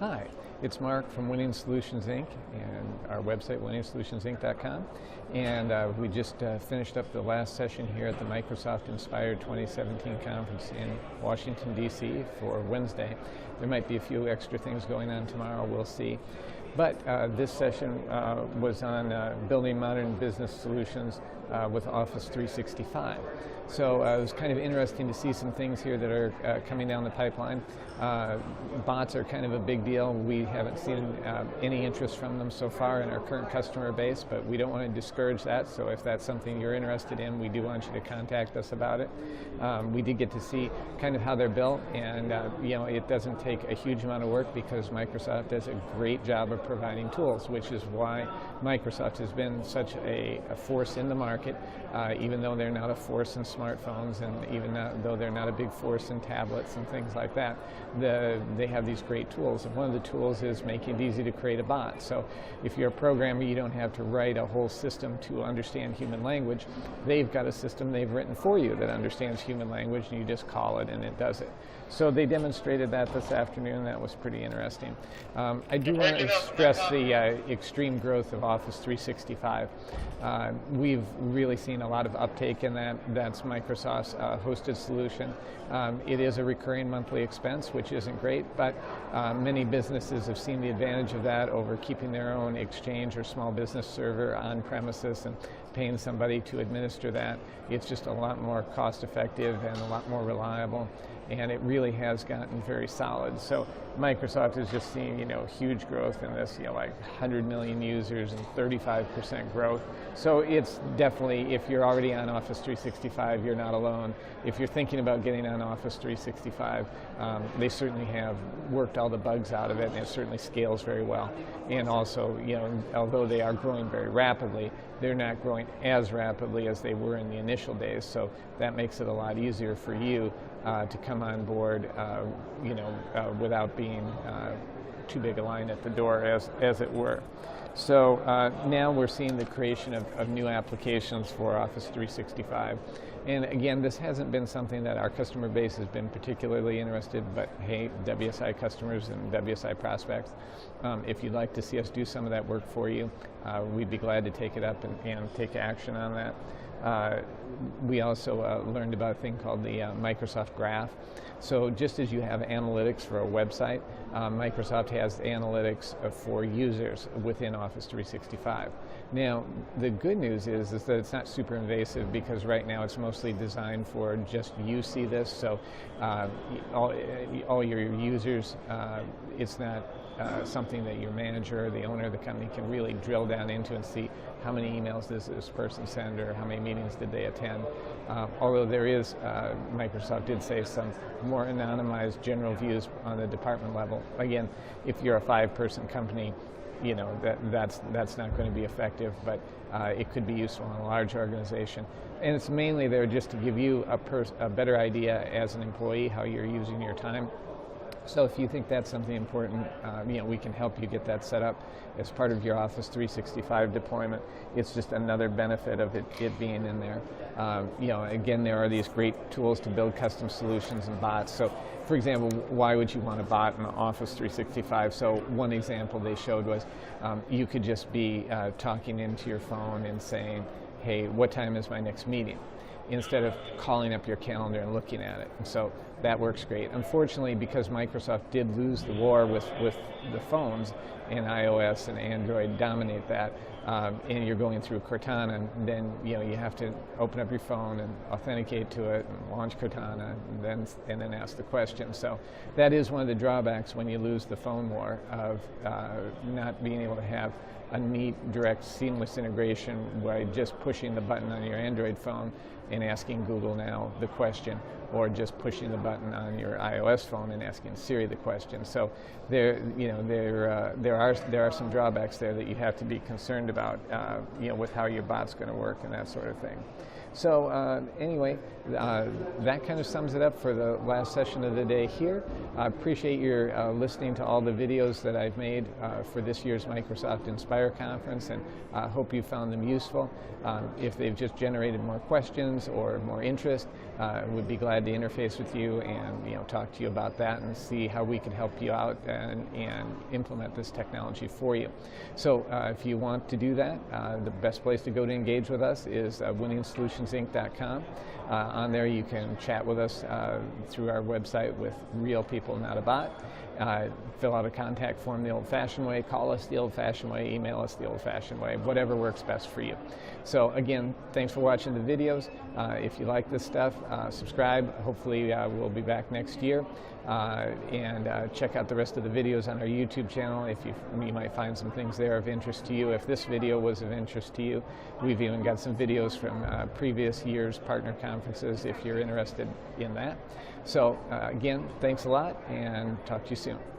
Hi, it's Mark from Winning Solutions Inc. and our website, winningsolutionsinc.com. And we just finished up the last session here at the Microsoft Inspired 2017 conference in Washington, D.C. for Wednesday. There might be a few extra things going on tomorrow, we'll see. But this session was on building modern business solutions with Office 365. So it was kind of interesting to see some things here that are coming down the pipeline. Bots are kind of a big deal. We haven't seen any interest from them so far in our current customer base, but we don't want to discourage that. So if that's something you're interested in, we do want you to contact us about it. We did get to see kind of how they're built, and it doesn't take a huge amount of work because Microsoft does a great job of providing tools, which is why Microsoft has been such a force in the market, even though they're not a force in smartphones, and even though they're not a big force in tablets and things like that. They have these great tools, and one of the tools is making it easy to create a bot. So if you're a programmer, you don't have to write a whole system to understand human language. They've got a system they've written for you that understands human language, and you just call it and it does it. So they demonstrated that this afternoon. That was pretty interesting. I do want to stress the extreme growth of Office 365. We've really seen a lot of uptake in that. That's Microsoft's hosted solution. It is a recurring monthly expense, which isn't great, but many businesses have seen the advantage of that over keeping their own Exchange or small business server on premises and paying somebody to administer that. It's just a lot more cost effective and a lot more reliable, and it really has gotten very solid. So Microsoft is just seeing, huge growth in this, like 100 million users and 35% growth. So it's definitely, if you're already on Office 365, you're not alone. If you're thinking about getting on Office 365, they certainly have worked all the bugs out of it, and it certainly scales very well. And also, although they are growing very rapidly, they're not growing as rapidly as they were in the initial days. So that makes it a lot easier for you to come on board, without being too big a line at the door, as it were. So now we're seeing the creation of new applications for Office 365. And again, this hasn't been something that our customer base has been particularly interested, but hey, WSI customers and WSI prospects, if you'd like to see us do some of that work for you, we'd be glad to take it up and take action on that. We also learned about a thing called the Microsoft Graph. So just as you have analytics for a website, Microsoft has analytics for users within Office 365. Now, the good news is that it's not super invasive, because right now it's mostly designed for just you see this. So all your users, it's not something that your manager or the owner of the company can really drill down into and see how many emails does this person send or how many meetings did they attend. Although there is, Microsoft did say, some more anonymized general views on the department level. Again, if you're a 5-person company, that's not going to be effective, but it could be useful in a large organization. And it's mainly there just to give you a better idea as an employee how you're using your time. So if you think that's something important, we can help you get that set up as part of your Office 365 deployment. It's just another benefit of it being in there. Again, there are these great tools to build custom solutions and bots. So, for example, why would you want a bot in Office 365? So one example they showed was you could just be talking into your phone and saying, hey, what time is my next meeting? Instead of calling up your calendar and looking at it. And so that works great. Unfortunately, because Microsoft did lose the war with the phones, and iOS and Android dominate that, and you're going through Cortana, and then you have to open up your phone and authenticate to it and launch Cortana and then ask the question. So that is one of the drawbacks when you lose the phone war, of not being able to have a neat, direct, seamless integration by just pushing the button on your Android phone and asking Google Now the question, or just pushing the button on your iOS phone and asking Siri the question. So there are some drawbacks there that you have to be concerned about, with how your bot's going to work and that sort of thing. So anyway, that kind of sums it up for the last session of the day here. I appreciate your listening to all the videos that I've made for this year's Microsoft Inspire conference, and hope you found them useful. If they've just generated more questions or more interest, we'd be glad glad to interface with you and talk to you about that and see how we can help you out and implement this technology for you. So if you want to do that, the best place to go to engage with us is winningsolutionsinc.com. On there you can chat with us through our website with real people, not a bot. Fill out a contact form the old-fashioned way, call us the old-fashioned way, email us the old-fashioned way, whatever works best for you. So again, thanks for watching the videos. If you like this stuff, subscribe. Hopefully we'll be back next year. And check out the rest of the videos on our YouTube channel. If you might find some things there of interest to you. If this video was of interest to you, we've even got some videos from previous years' partner conferences if you're interested in that. So again, thanks a lot, and talk to you soon.